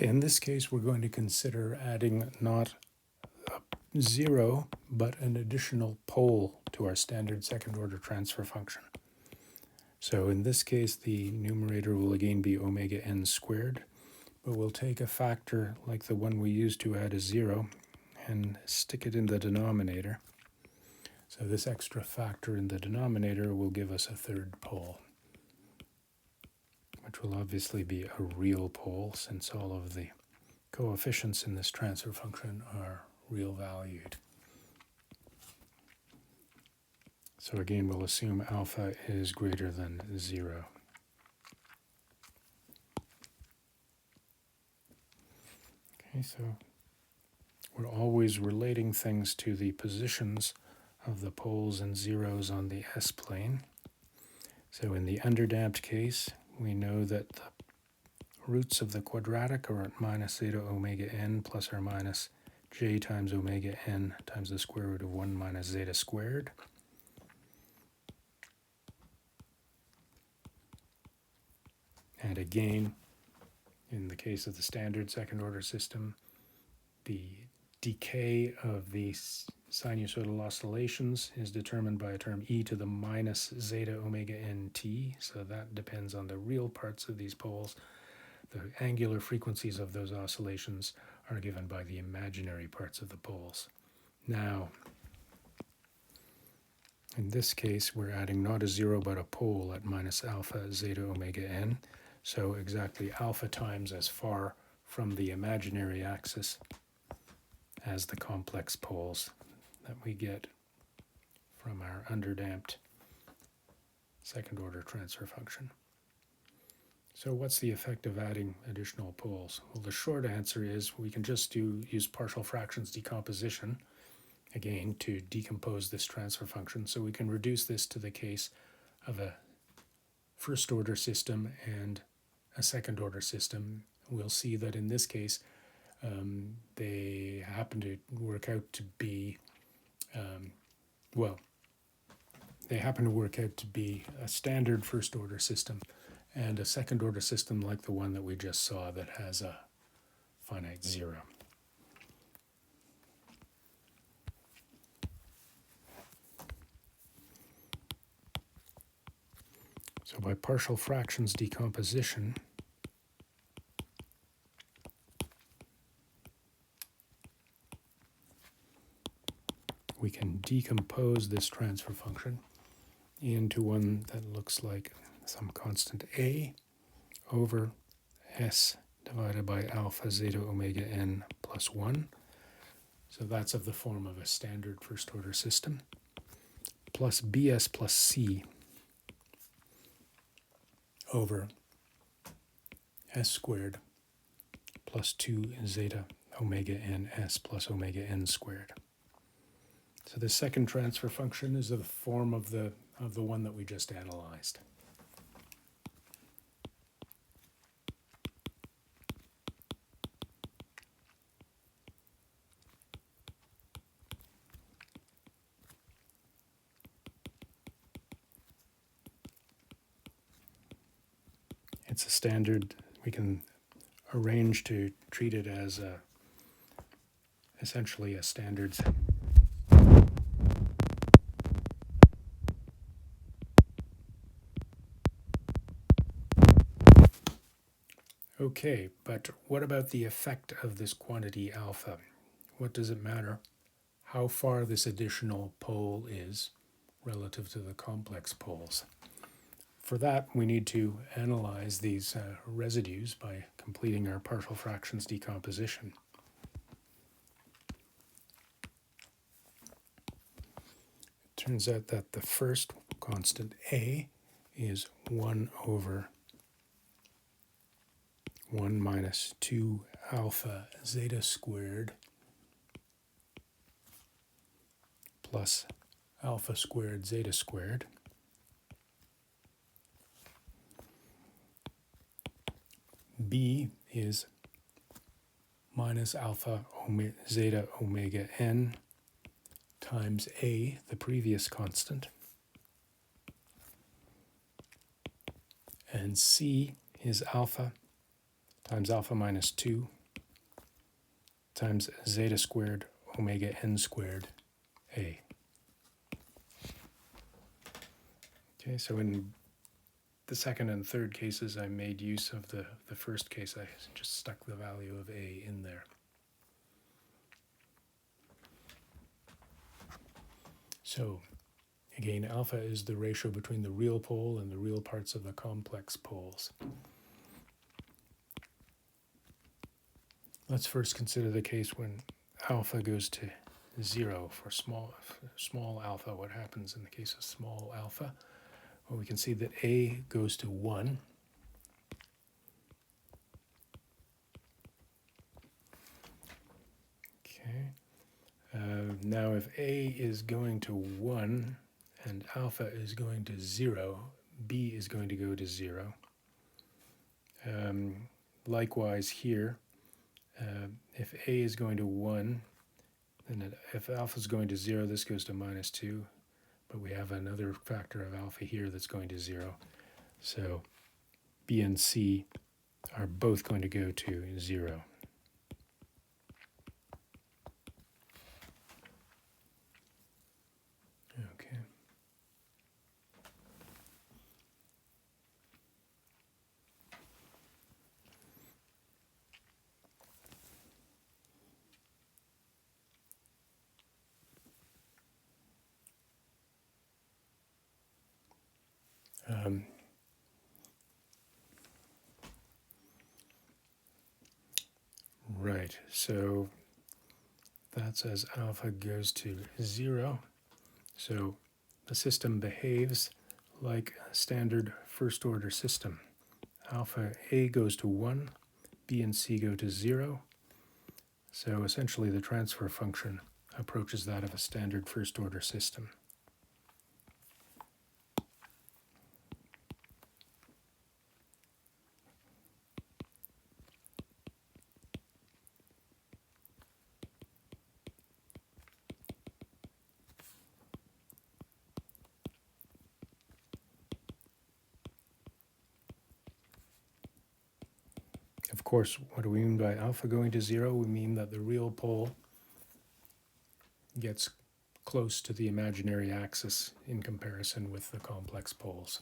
Okay, in this case, we're going to consider adding not a 0, but an additional pole to our standard second-order transfer function. So in this case, the numerator will again be omega n squared, but we'll take a factor like the one we used to add a 0 and stick it in the denominator. So this extra factor in the denominator will give us a third pole, which will obviously be a real pole since all of the coefficients in this transfer function are real valued. So again, we'll assume alpha is greater than 0. Okay, so we're always relating things to the positions of the poles and zeros on the S-plane. So in the underdamped case, we know that the roots of the quadratic are at minus zeta omega n plus or minus j times omega n times the square root of 1 minus zeta squared. And again, in the case of the standard second-order system, the decay of the sinusoidal oscillations is determined by a term e to the minus zeta omega nt, so that depends on the real parts of these poles. The angular frequencies of those oscillations are given by the imaginary parts of the poles. Now, in this case, we're adding not a 0 but a pole at minus alpha zeta omega n, so exactly alpha times as far from the imaginary axis as the complex poles that we get from our underdamped second-order transfer function. So what's the effect of adding additional poles? Well, the short answer is we can just use partial fractions decomposition, again, to decompose this transfer function. So we can reduce this to the case of a first-order system and a second-order system. We'll see that in this case, they happen to work out to be, they happen to work out to be a standard first-order system and a second-order system like the one that we just saw that has a finite 0. So by partial fractions decomposition, we can decompose this transfer function into one that looks like some constant a over s divided by alpha zeta omega n plus 1. So that's of the form of a standard first-order system, plus bs plus c over s squared plus 2 zeta omega n s plus omega n squared. So the second transfer function is of the form of the one that we just analyzed. It's a standard. We can arrange to treat it as essentially a standard. Okay, but what about the effect of this quantity alpha? What does it matter how far this additional pole is relative to the complex poles? For that, we need to analyze these residues by completing our partial fractions decomposition. It turns out that the first constant a is 1 over 1 minus 2 alpha zeta squared plus alpha squared zeta squared. B is minus alpha zeta omega n times a, the previous constant. And C is alpha times alpha minus 2 times zeta squared omega n squared A. Okay, so in the second and third cases, I made use of the first case. I just stuck the value of A in there. So again, alpha is the ratio between the real pole and the real parts of the complex poles. Let's first consider the case when alpha goes to 0 for small alpha. What happens in the case of small alpha? Well, we can see that A goes to 1. Okay. Now if A is going to 1 and alpha is going to 0, B is going to go to 0. Likewise here, if A is going to 1, then if alpha is going to 0, this goes to minus 2. But we have another factor of alpha here that's going to 0. So B and C are both going to go to 0. Okay. Right, so that's as alpha goes to 0. So the system behaves like a standard first order system. Alpha A goes to 1, B and C go to 0. So essentially the transfer function approaches that of a standard first order system. Of course, what do we mean by alpha going to 0? We mean that the real pole gets close to the imaginary axis in comparison with the complex poles.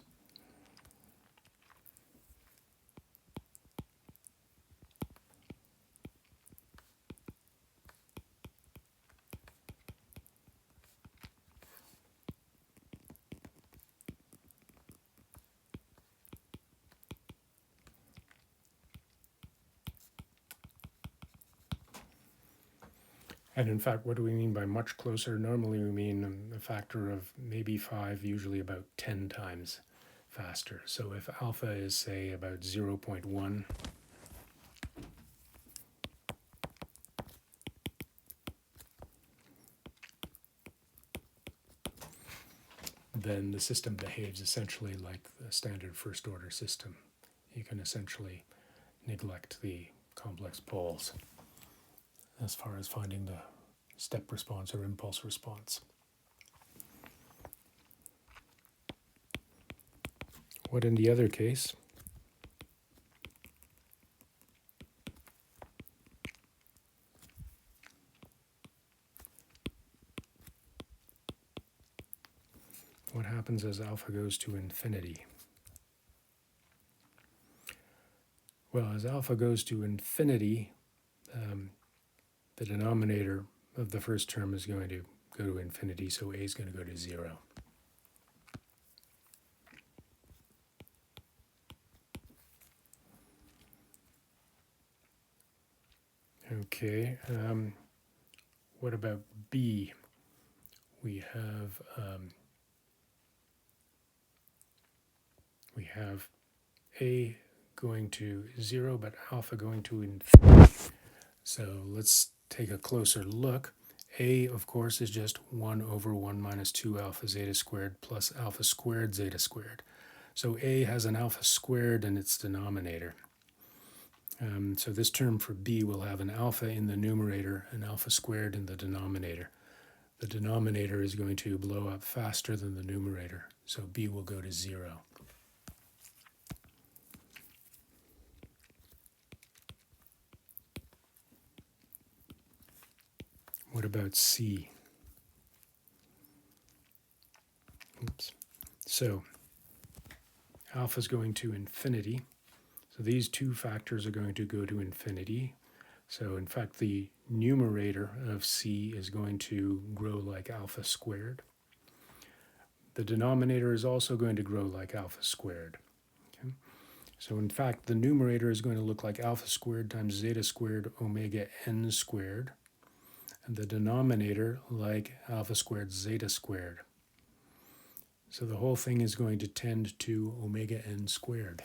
And in fact, what do we mean by much closer? Normally we mean a factor of maybe 5, usually about 10 times faster. So if alpha is, say, about 0.1, then the system behaves essentially like the standard first order system. You can essentially neglect the complex poles as far as finding the step response or impulse response. What in the other case? What happens as alpha goes to infinity? Well, as alpha goes to infinity, the denominator of the first term is going to go to infinity, so A is going to go to 0. Okay, what about B? We have A going to 0, but alpha going to infinity. So let's take a closer look. A, of course, is just 1 over 1 minus 2 alpha zeta squared plus alpha squared zeta squared. So A has an alpha squared in its denominator. So this term for B will have an alpha in the numerator and alpha squared in the denominator. The denominator is going to blow up faster than the numerator, so B will go to 0. What about C? Oops. So alpha is going to infinity. So these two factors are going to go to infinity. So in fact, the numerator of C is going to grow like alpha squared. The denominator is also going to grow like alpha squared. Okay? So in fact, the numerator is going to look like alpha squared times zeta squared omega n squared, and the denominator like alpha squared zeta squared. So the whole thing is going to tend to omega n squared.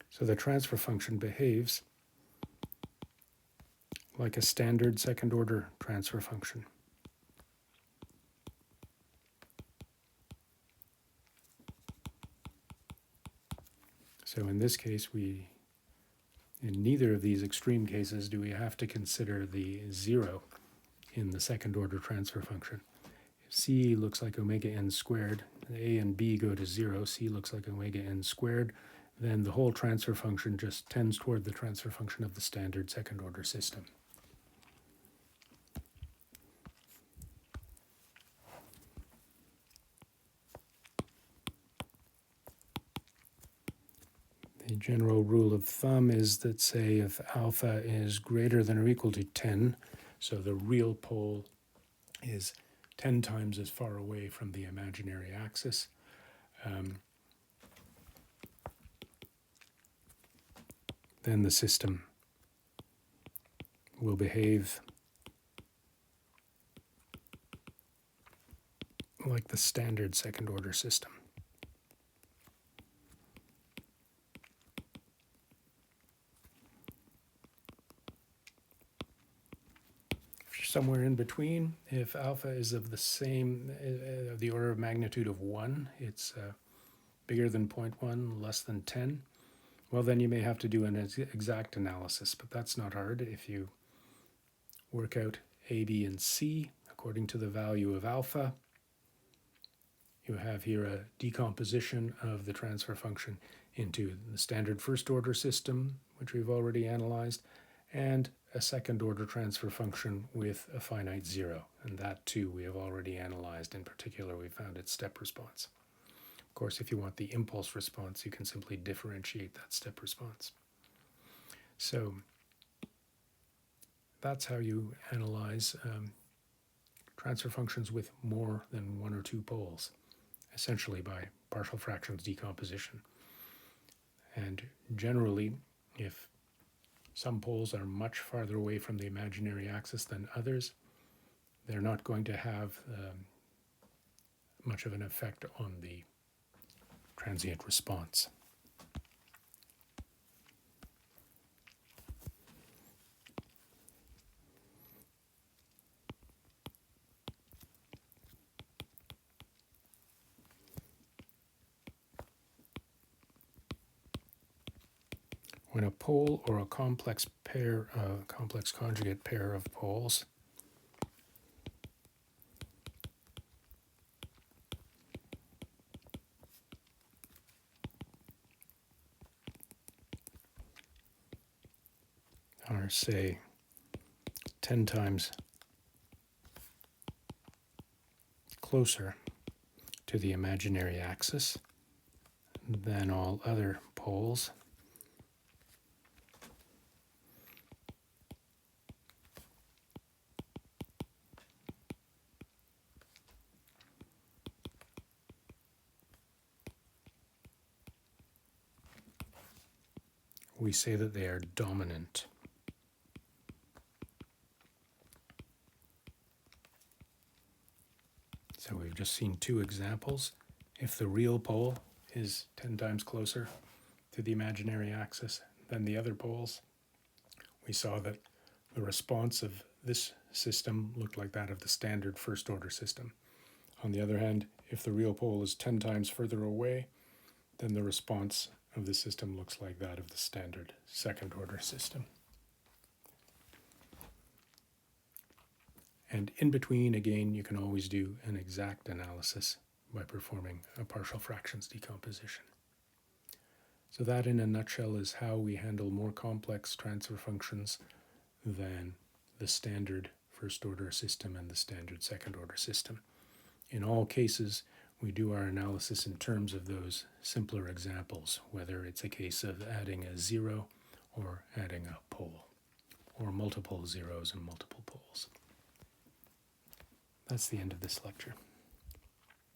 So the transfer function behaves like a standard second order transfer function. So in this case, in neither of these extreme cases do we have to consider the zero in the second order transfer function. If C looks like omega n squared, A and B go to zero, C looks like omega n squared, then the whole transfer function just tends toward the transfer function of the standard second order system. The general rule of thumb is that, say, if alpha is greater than or equal to 10, so the real pole is 10 times as far away from the imaginary axis, then the system will behave like the standard second order system. Somewhere in between, if alpha is of the same, the order of magnitude of 1, it's bigger than 0.1, less than 10, well, then you may have to do an exact analysis, but that's not hard. If you work out A, B, and C according to the value of alpha, you have here a decomposition of the transfer function into the standard first order system, which we've already analyzed, and a second order transfer function with a finite zero. And that too we have already analyzed. In particular, we found its step response. Of course, if you want the impulse response, you can simply differentiate that step response. So that's how you analyze transfer functions with more than one or two poles, essentially by partial fractions decomposition. And generally, if some poles are much farther away from the imaginary axis than others, they're not going to have much of an effect on the transient response. When a pole or a complex conjugate pair of poles are, say, 10 times closer to the imaginary axis than all other poles, we say that they are dominant. So we've just seen two examples. If the real pole is 10 times closer to the imaginary axis than the other poles, we saw that the response of this system looked like that of the standard first order system. On the other hand, if the real pole is 10 times further away, then the response of the system looks like that of the standard second order system. And in between, again, you can always do an exact analysis by performing a partial fractions decomposition. So that, in a nutshell, is how we handle more complex transfer functions than the standard first-order system and the standard second-order system. In all cases, we do our analysis in terms of those simpler examples, whether it's a case of adding a zero or adding a pole, or multiple zeros and multiple poles. That's the end of this lecture.